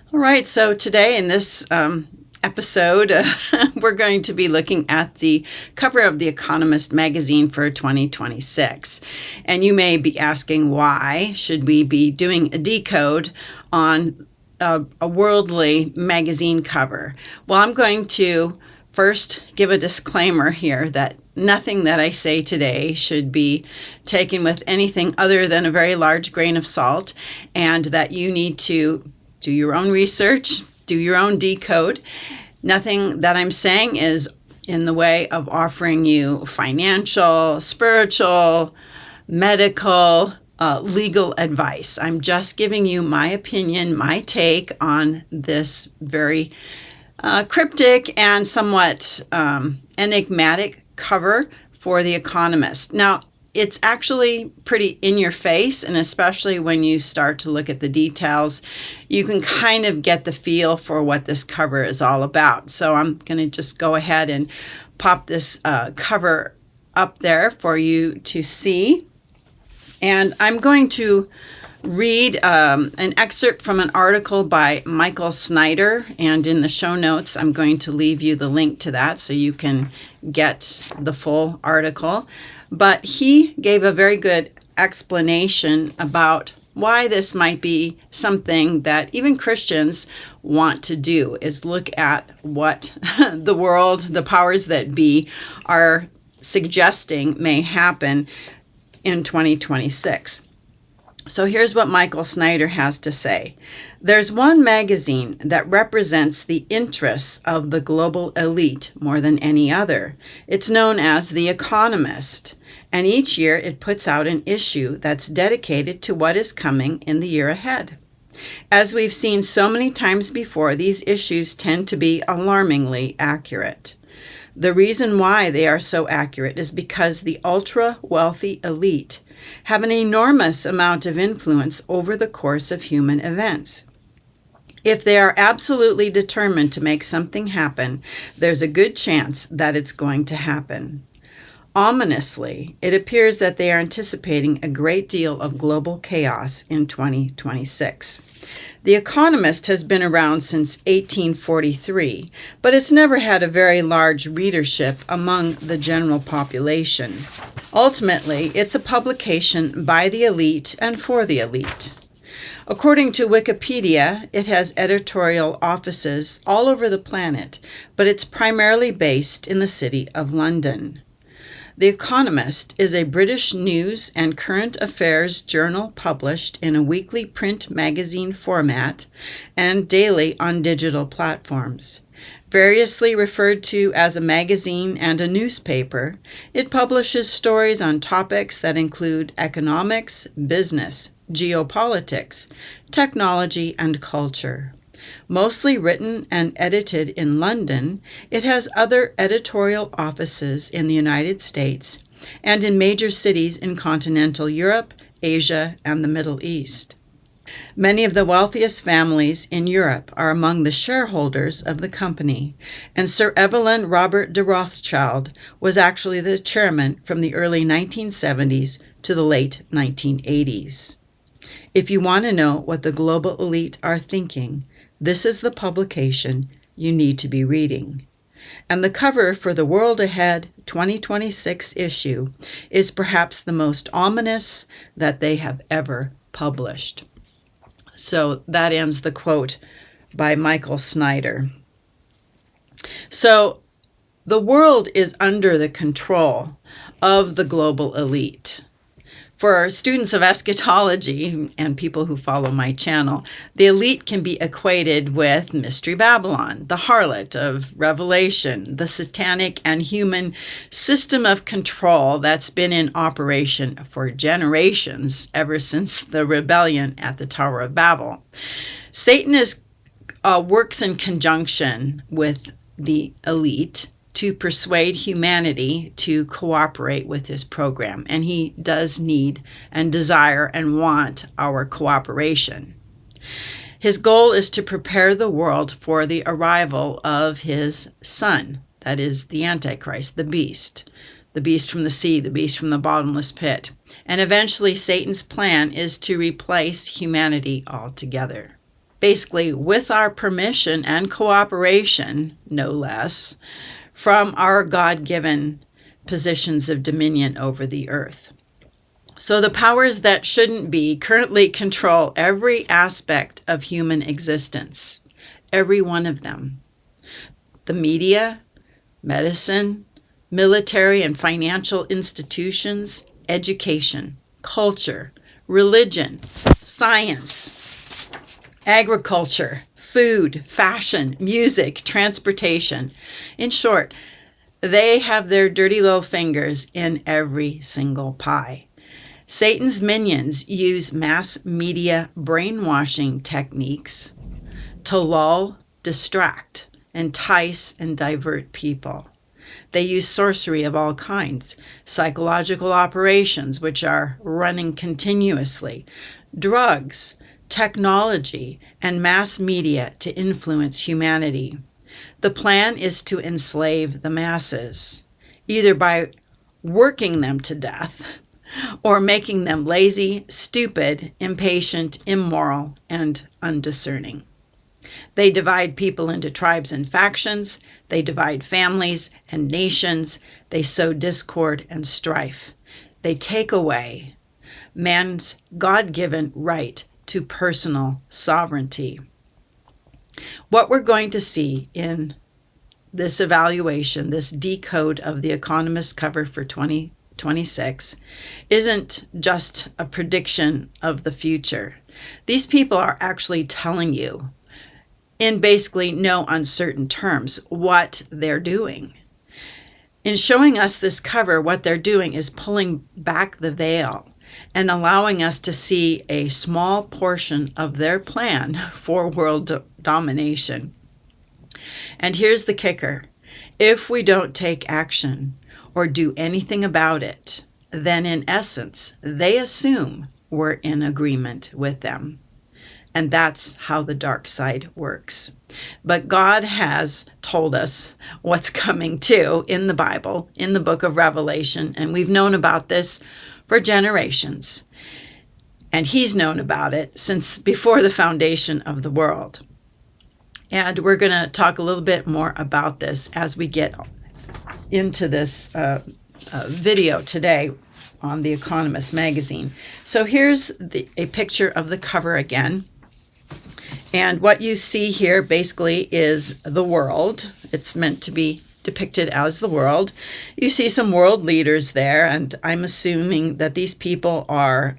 All right, so today in this episode, we're going to be looking at the cover of the Economist Magazine for 2026. And you may be asking, why should we be doing a decode on a worldly magazine cover? Well, I'm going to first give a disclaimer here that nothing that I say today should be taken with anything other than a very large grain of salt, and that you need to do your own research, do your own decode. Nothing that I'm saying is in the way of offering you financial, spiritual, medical, legal advice. I'm just giving you my opinion, my take on this very cryptic and somewhat enigmatic cover for The Economist. Now, it's actually pretty in your face, and especially when you start to look at the details, you can kind of get the feel for what this cover is all about. So I'm going to just go ahead and pop this cover up there for you to see. And I'm going to read an excerpt from an article by Michael Snyder, and in the show notes I'm going to leave you the link to that so you can get the full article. But he gave a very good explanation about why this might be something that even Christians want to do, is look at what the world, the powers that be, are suggesting may happen in 2026. So here's what Michael Snyder has to say. There's one magazine that represents the interests of the global elite more than any other. It's known as The Economist, and each year it puts out an issue that's dedicated to what is coming in the year ahead. As we've seen so many times before, these issues tend to be alarmingly accurate. The reason why they are so accurate is because the ultra-wealthy elite have an enormous amount of influence over the course of human events. If they are absolutely determined to make something happen, there's a good chance that it's going to happen. Ominously, it appears that they are anticipating a great deal of global chaos in 2026. The Economist has been around since 1843, but it's never had a very large readership among the general population. Ultimately, it's a publication by the elite and for the elite. According to Wikipedia, it has editorial offices all over the planet, but it's primarily based in the city of London. The Economist is a British news and current affairs journal published in a weekly print magazine format and daily on digital platforms. Variously referred to as a magazine and a newspaper, it publishes stories on topics that include economics, business, geopolitics, technology, and culture. Mostly written and edited in London, it has other editorial offices in the United States and in major cities in continental Europe, Asia, and the Middle East. Many of the wealthiest families in Europe are among the shareholders of the company, and Sir Evelyn Robert de Rothschild was actually the chairman from the early 1970s to the late 1980s. If you want to know what the global elite are thinking, this is the publication you need to be reading. And the cover for the World Ahead 2026 issue is perhaps the most ominous that they have ever published. So that ends the quote by Michael Snyder. So the world is under the control of the global elite. For students of eschatology and people who follow my channel, the elite can be equated with Mystery Babylon, the harlot of Revelation, the satanic and human system of control that's been in operation for generations, ever since the rebellion at the Tower of Babel. Satan works in conjunction with the elite to persuade humanity to cooperate with his program. And he does need and desire and want our cooperation. His goal is to prepare the world for the arrival of his son, that is the Antichrist, the beast from the sea, the beast from the bottomless pit. And eventually Satan's plan is to replace humanity altogether. basically with our permission and cooperation, no less, from our God-given positions of dominion over the earth. So the powers that shouldn't be currently control every aspect of human existence, every one of them. The media, medicine, military and financial institutions, education, culture, religion, science, agriculture, food, fashion, music, transportation. In short, they have their dirty little fingers in every single pie. Satan's minions use mass media brainwashing techniques to lull, distract, entice, and divert people. They use sorcery of all kinds, psychological operations which are running continuously, drugs, technology, and mass media to influence humanity. The plan is to enslave the masses, either by working them to death or making them lazy, stupid, impatient, immoral, and undiscerning. They divide people into tribes and factions. They divide families and nations. They sow discord and strife. They take away man's God-given right to personal sovereignty. What we're going to see in this evaluation, this decode of the Economist cover for 2026, isn't just a prediction of the future. These people are actually telling you, in basically no uncertain terms, what they're doing. In showing us this cover, what they're doing is pulling back the veil and allowing us to see a small portion of their plan for world domination. And here's the kicker. If we don't take action or do anything about it, then in essence, they assume we're in agreement with them. And that's how the dark side works. But God has told us what's coming too in the Bible, in the book of Revelation, and we've known about this for generations. And He's known about it since before the foundation of the world. And we're going to talk a little bit more about this as we get into this video today on the Economist Magazine. So here's a picture of the cover again. And what you see here basically is the world. It's meant to be depicted as the world. You see some world leaders there, and I'm assuming that these people are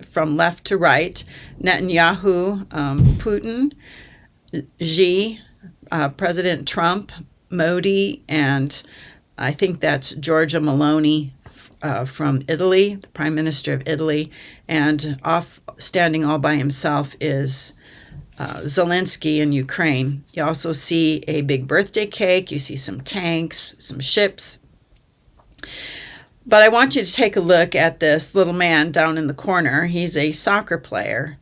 from left to right. Netanyahu, Putin, Xi, President Trump, Modi, and I think that's Giorgia Meloni from Italy, the Prime Minister of Italy. And off standing all by himself is Zelensky in Ukraine. You also see a big birthday cake. You see some tanks, some ships. But I want you to take a look at this little man down in the corner. He's a soccer player,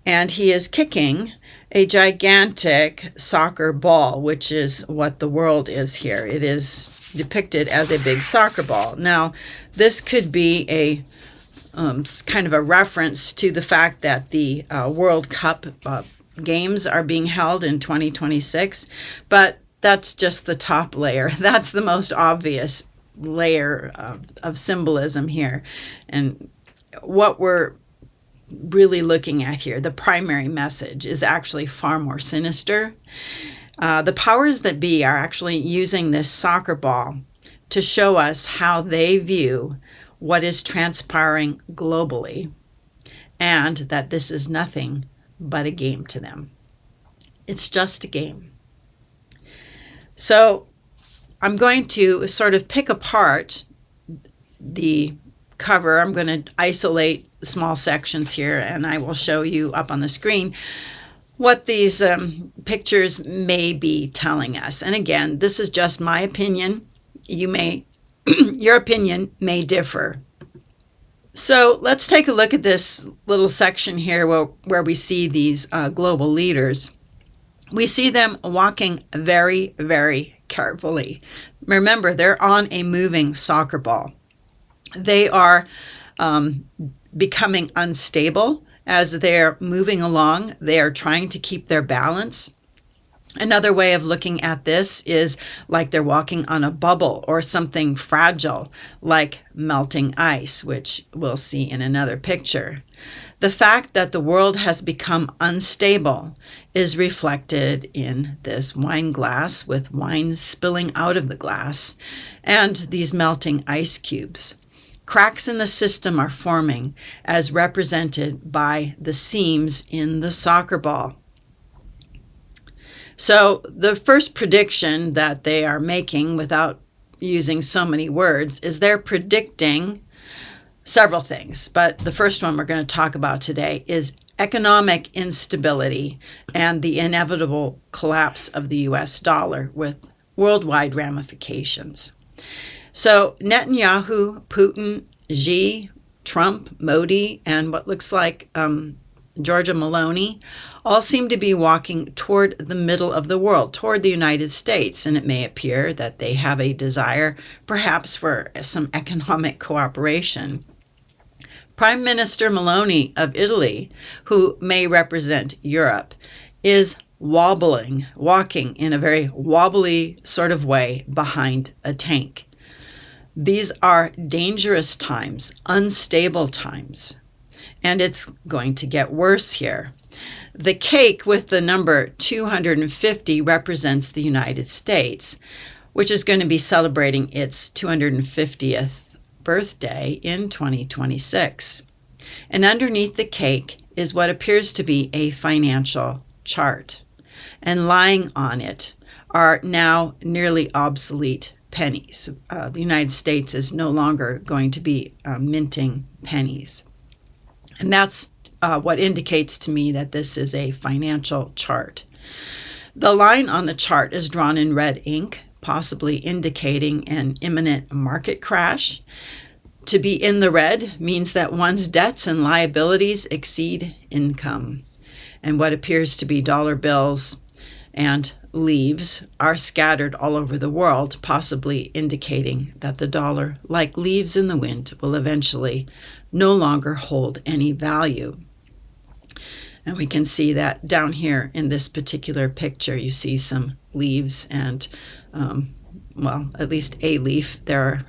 and he is kicking a gigantic soccer ball, which is what the world is here. It is depicted as a big soccer ball. Now, this could be a kind of a reference to the fact that the World Cup games are being held in 2026, but that's just the top layer. That's the most obvious layer of symbolism here. And what we're really looking at here, the primary message, is actually far more sinister. The powers that be are actually using this soccer ball to show us how they view what is transpiring globally, and that this is nothing but a game to them. It's just a game. So I'm going to sort of pick apart the cover. I'm going to isolate small sections here, and I will show you up on the screen what these pictures may be telling us. And again, this is just my opinion. Your opinion may differ. So let's take a look at this little section here where we see these global leaders. We see them walking very, very carefully. Remember, they're on a moving soccer ball. They are becoming unstable As they're moving along, they are trying to keep their balance. Another way of looking at this is like they're walking on a bubble or something fragile, like melting ice, which we'll see in another picture. The fact that the world has become unstable is reflected in this wine glass with wine spilling out of the glass and these melting ice cubes. Cracks in the system are forming as represented by the seams in the soccer ball. So the first prediction that they are making, without using so many words, is they're predicting several things. But the first one we're going to talk about today is economic instability and the inevitable collapse of the US dollar with worldwide ramifications. So Netanyahu, Putin, Xi, Trump, Modi, and what looks like Georgia Maloney all seem to be walking toward the middle of the world, toward the United States, and it may appear that they have a desire perhaps for some economic cooperation. Prime Minister Maloney of Italy, who may represent Europe, is walking in a very wobbly sort of way behind a tank. These are dangerous times, unstable times, and it's going to get worse here. The cake with the number 250 represents the United States, which is going to be celebrating its 250th birthday in 2026. And underneath the cake is what appears to be a financial chart. And lying on it are now nearly obsolete pennies. The United States is no longer going to be minting pennies. And that's what indicates to me that this is a financial chart. The line on the chart is drawn in red ink, possibly indicating an imminent market crash. To be in the red means that one's debts and liabilities exceed income. And what appears to be dollar bills and leaves are scattered all over the world, possibly indicating that the dollar, like leaves in the wind, will eventually no longer hold any value. And we can see that down here in this particular picture, you see some leaves and, at least a leaf. There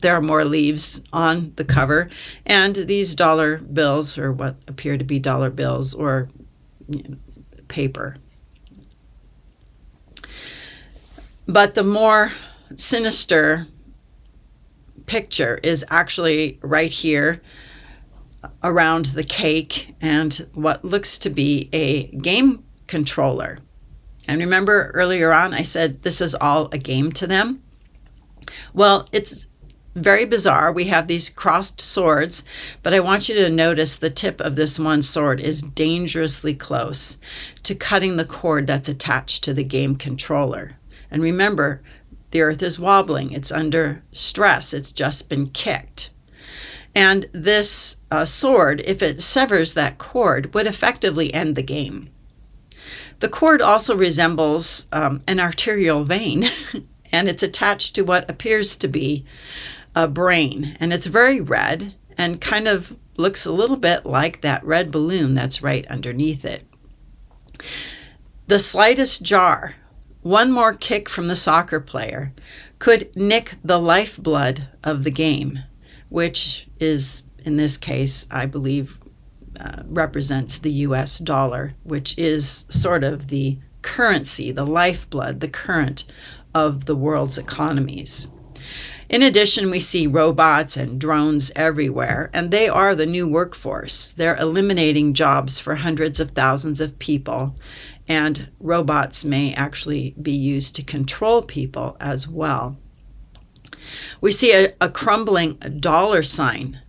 are more leaves on the cover. And these dollar bills, or what appear to be dollar bills, or paper. But the more sinister picture is actually right here around the cake and what looks to be a game controller. And remember earlier on I said this is all a game to them? Well, it's very bizarre. We have these crossed swords, but I want you to notice the tip of this one sword is dangerously close to cutting the cord that's attached to the game controller. And remember, the earth is wobbling. It's under stress. It's just been kicked. And this sword, if it severs that cord, would effectively end the game. The cord also resembles an arterial vein, and it's attached to what appears to be a brain. And it's very red and kind of looks a little bit like that red balloon that's right underneath it. The slightest jar, one more kick from the soccer player, could nick the lifeblood of the game, which is, in this case, I believe, represents the US dollar, which is sort of the currency, the lifeblood, the current of the world's economies. In addition, we see robots and drones everywhere, and they are the new workforce. They're eliminating jobs for hundreds of thousands of people, and robots may actually be used to control people as well. We see a crumbling dollar sign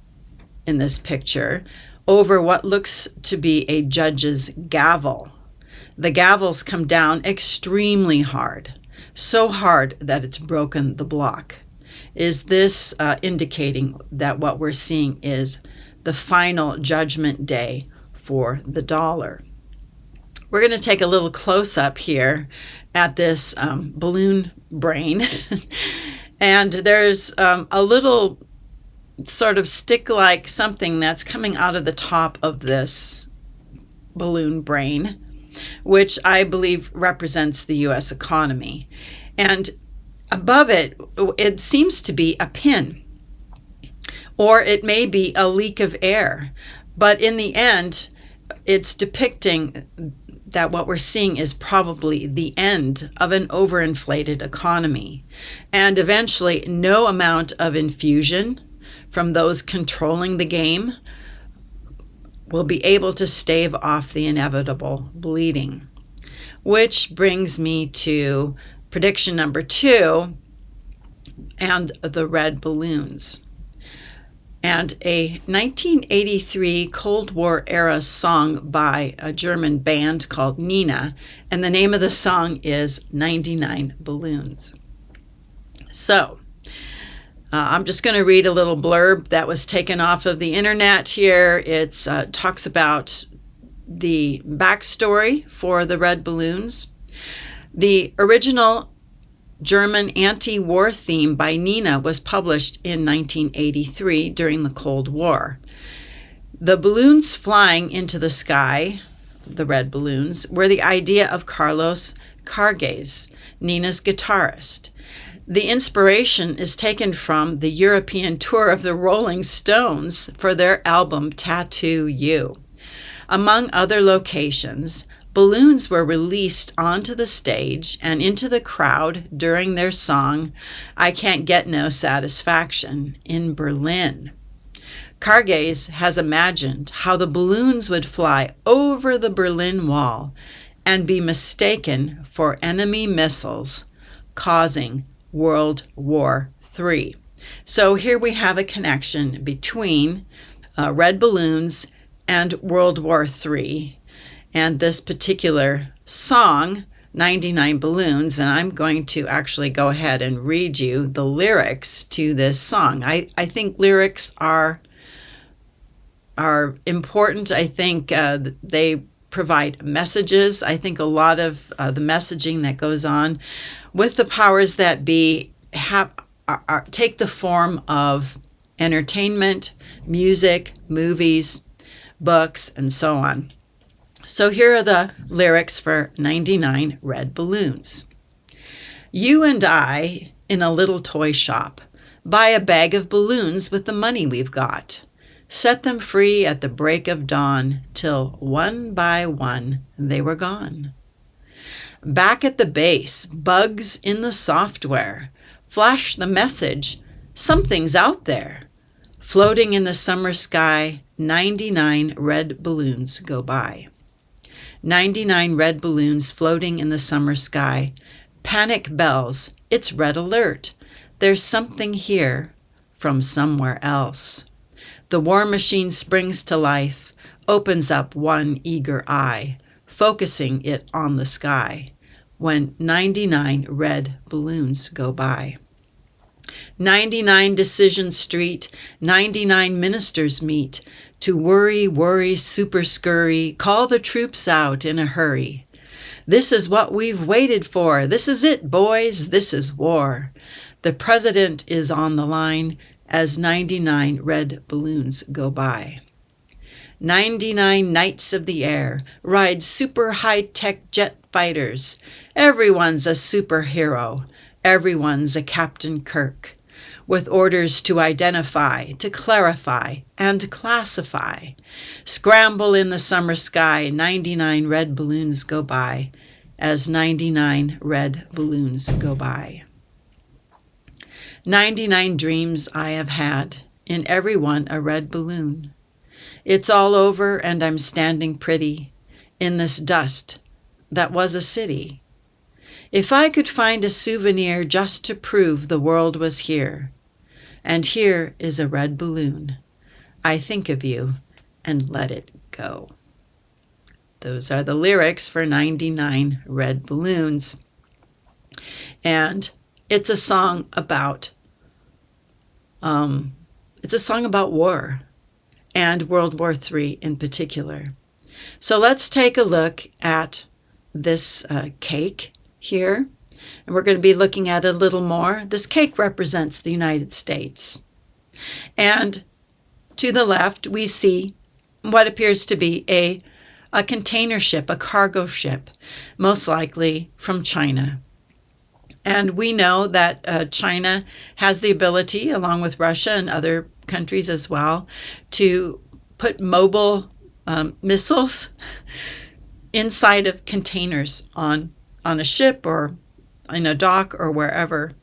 in this picture over what looks to be a judge's gavel. The gavels come down extremely hard, so hard that it's broken the block. Is this indicating that what we're seeing is the final judgment day for the dollar? We're going to take a little close-up here at this balloon brain. And there's a little sort of stick-like something that's coming out of the top of this balloon brain, which I believe represents the U.S. economy. And above it, it seems to be a pin, or it may be a leak of air. But in the end, it's depicting that what we're seeing is probably the end of an overinflated economy. And eventually, no amount of infusion from those controlling the game will be able to stave off the inevitable bleeding. Which brings me to prediction number 2, and the red balloons. And a 1983 Cold War era song by a German band called Nina, and the name of the song is 99 Balloons. So, I'm just going to read a little blurb that was taken off of the internet here. It talks about the backstory for the red balloons. The original German anti-war theme by Nina was published in 1983 during the Cold War. The balloons flying into the sky, the red balloons, were the idea of Carlos Carges, Nina's guitarist. The inspiration is taken from the European tour of the Rolling Stones for their album Tattoo You. Among other locations, balloons were released onto the stage and into the crowd during their song, I Can't Get No Satisfaction, in Berlin. Carges has imagined how the balloons would fly over the Berlin Wall and be mistaken for enemy missiles, causing World War III. So here we have a connection between red balloons and World War III. And this particular song, 99 Balloons, and I'm going to actually go ahead and read you the lyrics to this song. I think lyrics are important. I think they provide messages. I think a lot of the messaging that goes on with the powers that be take the form of entertainment, music, movies, books, and so on. So here are the lyrics for 99 Red Balloons. You and I, in a little toy shop, buy a bag of balloons with the money we've got. Set them free at the break of dawn, till one by one they were gone. Back at the base, bugs in the software flash the message, something's out there. Floating in the summer sky, 99 red balloons go by. 99 red balloons floating in the summer sky. Panic bells, it's red alert. There's something here from somewhere else. The war machine springs to life, opens up one eager eye, focusing it on the sky, when 99 red balloons go by. 99 Decision Street, 99 ministers meet, to worry, super scurry, call the troops out in a hurry. This is what we've waited for. This is it, boys. This is war. The president is on the line as 99 red balloons go by. 99 knights of the air ride super high-tech jet fighters. Everyone's a superhero. Everyone's a Captain Kirk, with orders to identify, to clarify, and classify. Scramble in the summer sky, 99 red balloons go by, as 99 red balloons go by. 99 dreams I have had, in every one a red balloon. It's all over and I'm standing pretty, in this dust that was a city. If I could find a souvenir just to prove the world was here, and here is a red balloon, I think of you and let it go. Those are the lyrics for 99 Red Balloons. And it's a song about war and World War III in particular. So let's take a look at this cake here, and we're going to be looking at it a little more. This cake represents the United States. And to the left, we see what appears to be a a container ship, a cargo ship, most likely from China. And we know that China has the ability, along with Russia and other countries as well, to put mobile missiles inside of containers on a ship or in a dock or wherever.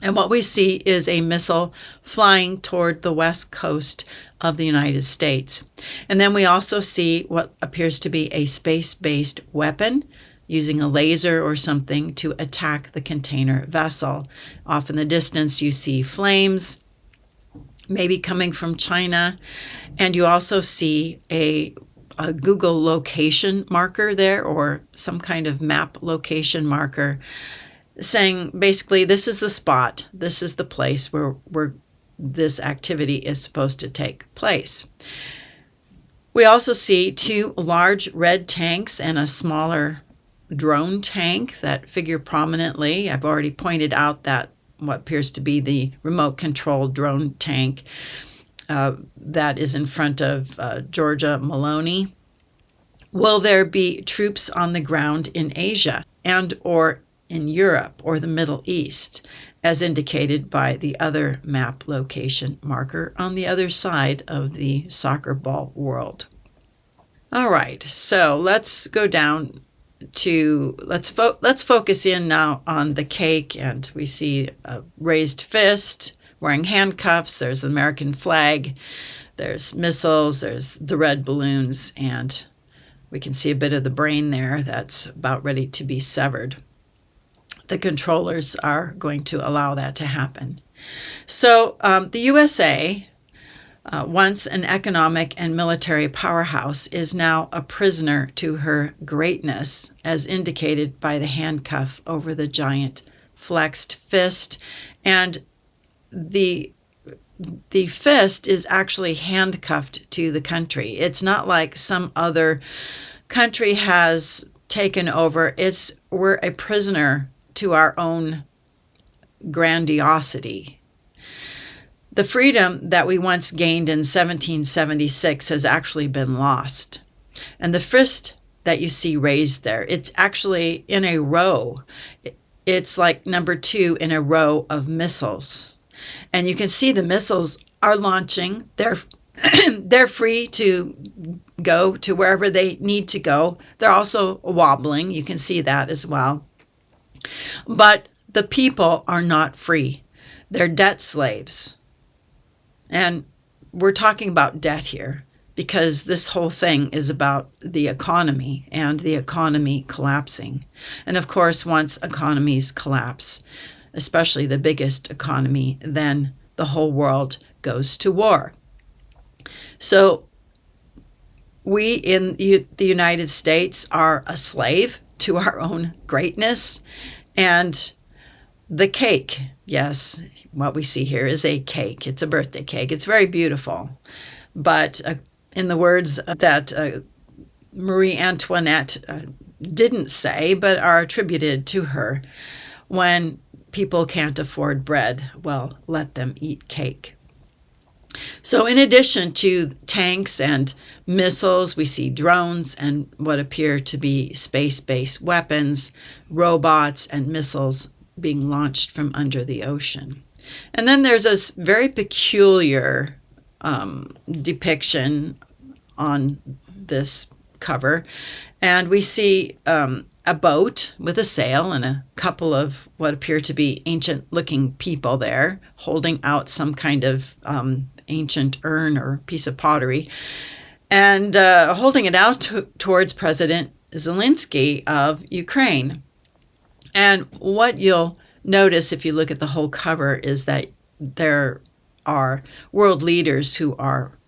And what we see is a missile flying toward the west coast of the United States. And then we also see what appears to be a space-based weapon using a laser or something to attack the container vessel. Off in the distance, you see flames, maybe coming from China, and you also see a Google location marker there, or some kind of map location marker, saying basically this is the spot, this is the place where this activity is supposed to take place. We also see 2 large red tanks and a smaller drone tank that figure prominently. I've already pointed out that what appears to be the remote-controlled drone tank that is in front of Georgia Maloney. Will there be troops on the ground in Asia and or in Europe or the Middle East, as indicated by the other map location marker on the other side of the soccer ball world? All right, so let's go down to, let's focus in now on the cake, and we see a raised fist, wearing handcuffs, there's the American flag, there's missiles, there's the red balloons, and we can see a bit of the brain there that's about ready to be severed. The controllers are going to allow that to happen. So the USA, once an economic and military powerhouse, is now a prisoner to her greatness, as indicated by the handcuff over the giant flexed fist. And the fist is actually handcuffed to the country. It's not like some other country has taken over. We're a prisoner to our own grandiosity. The freedom that we once gained in 1776 has actually been lost. And the fist that you see raised there, it's actually in a row. It's like number 2 in a row of missiles. And you can see the missiles are launching. They're free to go to wherever they need to go. They're also wobbling. You can see that as well. But the people are not free. They're debt slaves. And we're talking about debt here because this whole thing is about the economy and the economy collapsing. And of course, once economies collapse, especially the biggest economy, then the whole world goes to war. So we in the United States are a slave to our own greatness. And the cake, yes, what we see here is a cake. It's a birthday cake. It's very beautiful. But in the words that Marie Antoinette didn't say, but are attributed to her, when people can't afford bread, well, let them eat cake. So in addition to tanks and missiles, we see drones and what appear to be space-based weapons, robots, and missiles being launched from under the ocean. And then there's this very peculiar depiction on this cover. And we see a boat with a sail and a couple of what appear to be ancient-looking people there holding out some kind of ancient urn or piece of pottery, and holding it out towards President Zelensky of Ukraine. And what you'll notice if you look at the whole cover is that there are world leaders who are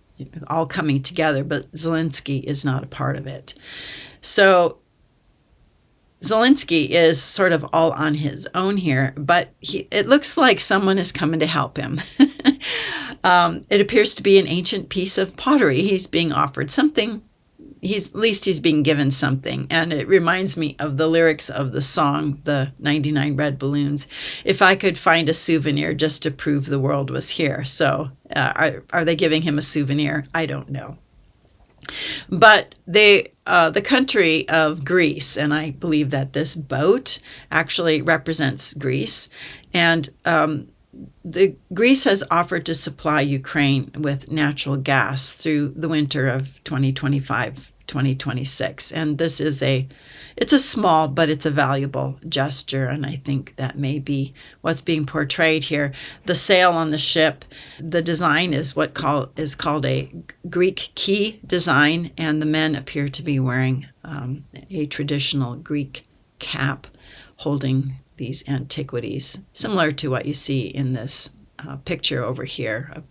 all coming together, but Zelensky is not a part of it. So Zelensky is sort of all on his own here, but it looks like someone is coming to help him. It appears to be an ancient piece of pottery. He's being offered something. At least he's being given something. And it reminds me of the lyrics of the song, the 99 Red Balloons. If I could find a souvenir just to prove the world was here. So are they giving him a souvenir? I don't know. But the country of Greece, and I believe that this boat actually represents Greece, and Greece has offered to supply Ukraine with natural gas through the winter of 2025-2026. And this is it's a small, but it's a valuable gesture. And I think that may be what's being portrayed here. The sail on the ship, the design is is called a Greek key design. And the men appear to be wearing a traditional Greek cap holding these antiquities, similar to what you see in this picture over here of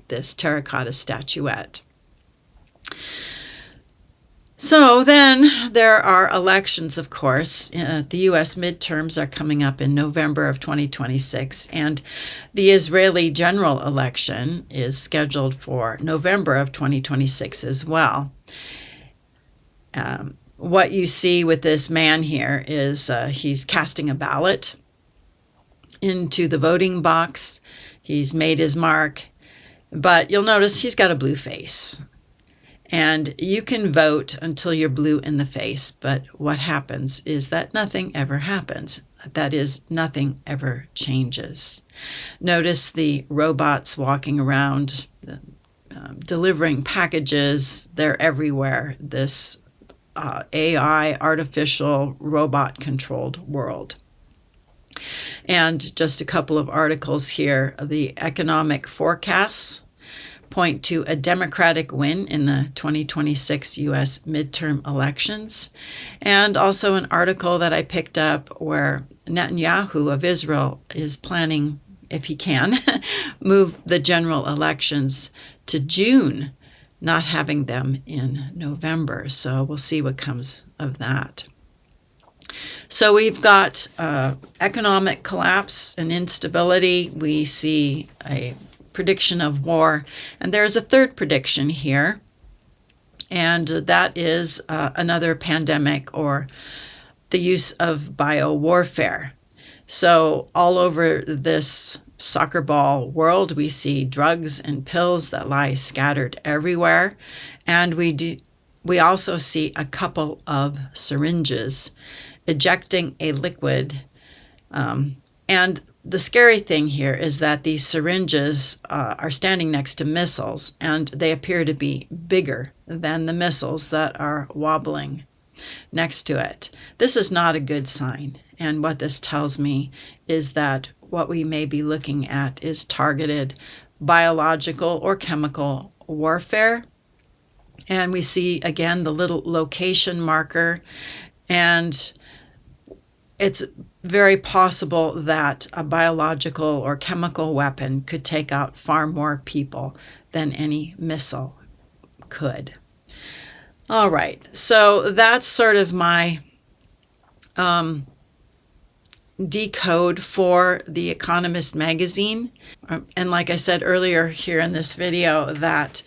this terracotta statuette. So then there are elections, of course. The U.S. midterms are coming up in November of 2026, and the Israeli general election is scheduled for November of 2026 as well. What you see with this man here is he's casting a ballot into the voting box. He's made his mark, but you'll notice he's got a blue face. And you can vote until you're blue in the face, but what happens is that nothing ever happens. That is, nothing ever changes. Notice the robots walking around, delivering packages. They're everywhere. This AI, artificial, robot-controlled world. And just a couple of articles here. The economic forecasts point to a Democratic win in the 2026 U.S. midterm elections. And also an article that I picked up where Netanyahu of Israel is planning, if he can, move the general elections to June, not having them in November. So we'll see what comes of that. So we've got economic collapse and instability. We see a prediction of war. And there's a third prediction here, and that is another pandemic or the use of biowarfare. So all over this soccer ball world, we see drugs and pills that lie scattered everywhere. And we also see a couple of syringes ejecting a liquid. And the scary thing here is that these syringes are standing next to missiles, and they appear to be bigger than the missiles that are wobbling next to it. This is not a good sign. And what this tells me is that what we may be looking at is targeted biological or chemical warfare. And we see, again, the little location marker, and it's very possible that a biological or chemical weapon could take out far more people than any missile could. All right, so that's sort of my decode for the Economist Magazine. And like I said earlier here in this video, that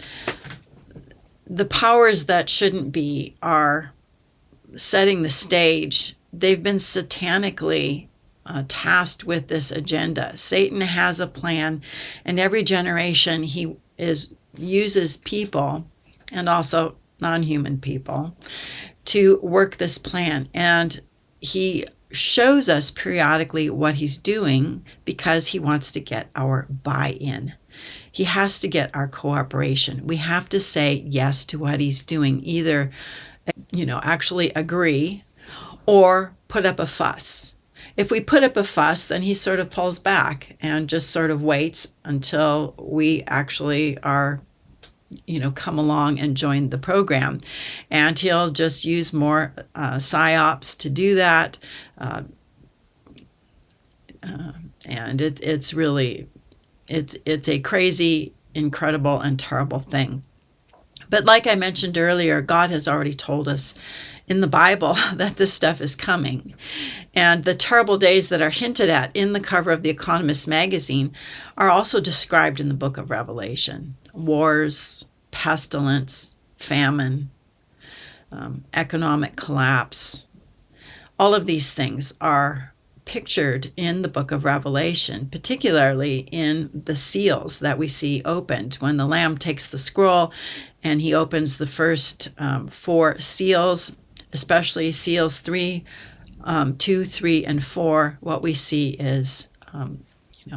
the powers that shouldn't be are setting the stage. They've been satanically tasked with this agenda. Satan has a plan, and every generation he uses people, and also non-human people, to work this plan. And he shows us periodically what he's doing because he wants to get our buy-in. He has to get our cooperation. We have to say yes to what he's doing, either actually agree or put up a fuss. If we put up a fuss, then he sort of pulls back and just sort of waits until we actually are, come along and join the program. And he'll just use more psyops to do that. And it's really, it's a crazy, incredible, and terrible thing. But like I mentioned earlier, God has already told us in the Bible that this stuff is coming. And the terrible days that are hinted at in the cover of the Economist magazine are also described in the book of Revelation. Wars, pestilence, famine, economic collapse. All of these things are pictured in the book of Revelation, particularly in the seals that we see opened. When the Lamb takes the scroll and he opens the first 4 seals, especially seals 3, 2, 3, and 4, what we see is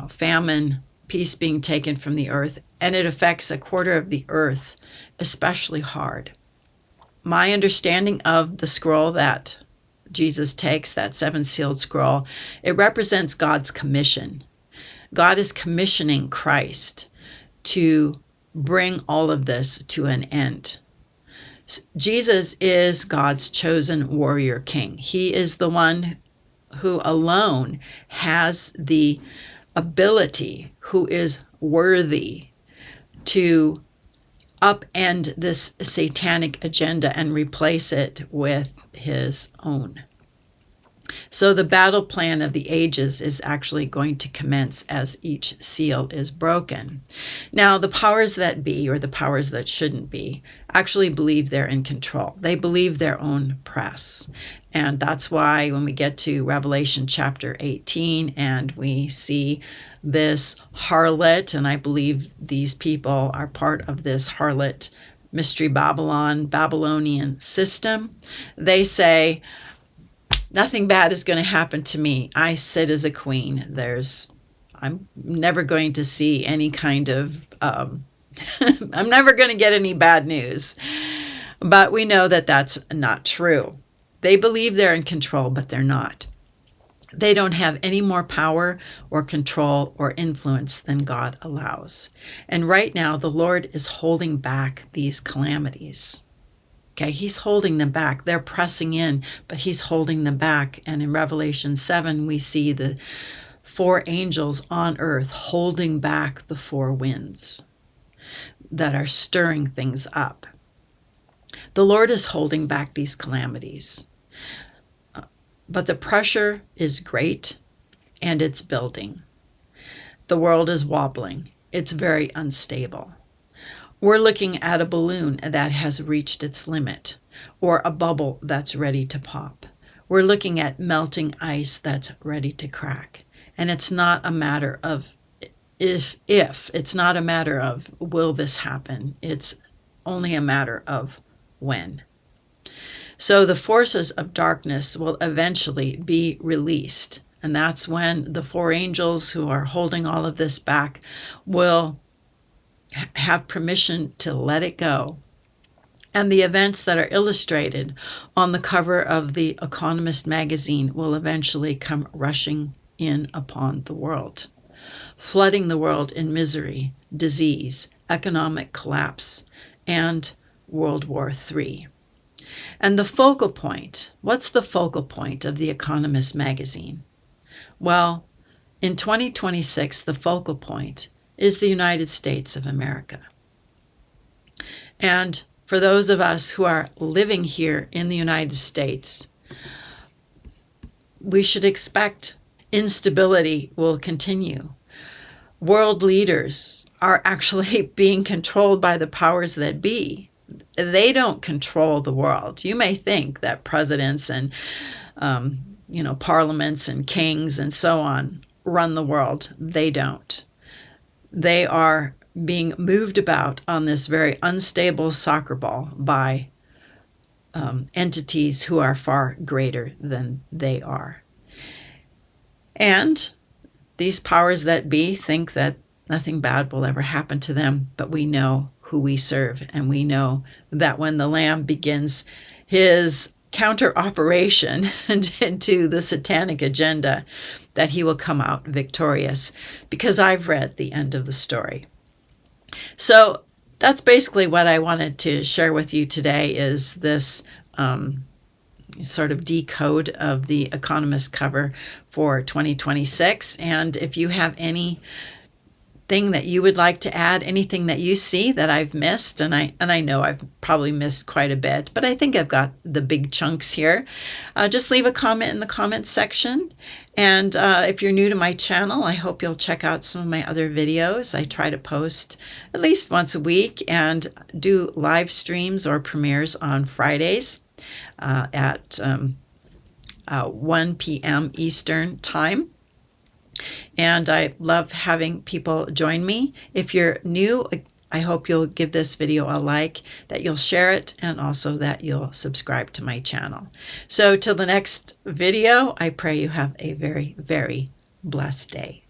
famine, peace being taken from the earth, and it affects a quarter of the earth especially hard. My understanding of the scroll that Jesus takes, that 7-sealed scroll, it represents God's commission. God is commissioning Christ to bring all of this to an end. Jesus is God's chosen warrior king. He is the one who alone has the ability, who is worthy to upend this satanic agenda and replace it with his own. So the battle plan of the ages is actually going to commence as each seal is broken. Now, the powers that be, or the powers that shouldn't be, actually believe they're in control. They believe their own press. And that's why when we get to Revelation chapter 18 and we see this harlot, and I believe these people are part of this harlot mystery Babylonian system, they say, nothing bad is going to happen to me. I sit as a queen. I'm never going to see any kind of, I'm never going to get any bad news. But we know that that's not true. They believe they're in control, but they're not. They don't have any more power or control or influence than God allows. And right now, the Lord is holding back these calamities. Okay, he's holding them back. They're pressing in, but he's holding them back. And in Revelation 7, we see the 4 angels on earth holding back the 4 winds that are stirring things up. The Lord is holding back these calamities. But the pressure is great, and it's building. The world is wobbling. It's very unstable. We're looking at a balloon that has reached its limit, or a bubble that's ready to pop. We're looking at melting ice that's ready to crack. And it's not a matter of if. It's not a matter of will this happen. It's only a matter of when. So the forces of darkness will eventually be released. And that's when the 4 angels who are holding all of this back will have permission to let it go. And the events that are illustrated on the cover of the Economist Magazine will eventually come rushing in upon the world, flooding the world in misery, disease, economic collapse, and World War III. And the focal point, what's the focal point of the Economist Magazine? Well, in 2026, the focal point is the United States of America. And for those of us who are living here in the United States, we should expect instability will continue. World leaders are actually being controlled by the powers that be. They don't control the world. You may think that presidents and parliaments and kings and so on run the world. They don't. They are being moved about on this very unstable soccer ball by entities who are far greater than they are. And these powers that be think that nothing bad will ever happen to them, but we know who we serve, and we know that when the Lamb begins his counter operation into the satanic agenda, that he will come out victorious, because I've read the end of the story. So that's basically what I wanted to share with you today, is this sort of decode of the Economist cover for 2026. And if you have anything that you would like to add, anything that you see that I've missed, and I know I've probably missed quite a bit, but I think I've got the big chunks here, just leave a comment in the comments section. And if you're new to my channel, I hope you'll check out some of my other videos. I try to post at least once a week and do live streams or premieres on Fridays at 1 p.m. Eastern Time. And I love having people join me. If you're new, I hope you'll give this video a like, that you'll share it, and also that you'll subscribe to my channel. So till the next video, I pray you have a very, very blessed day.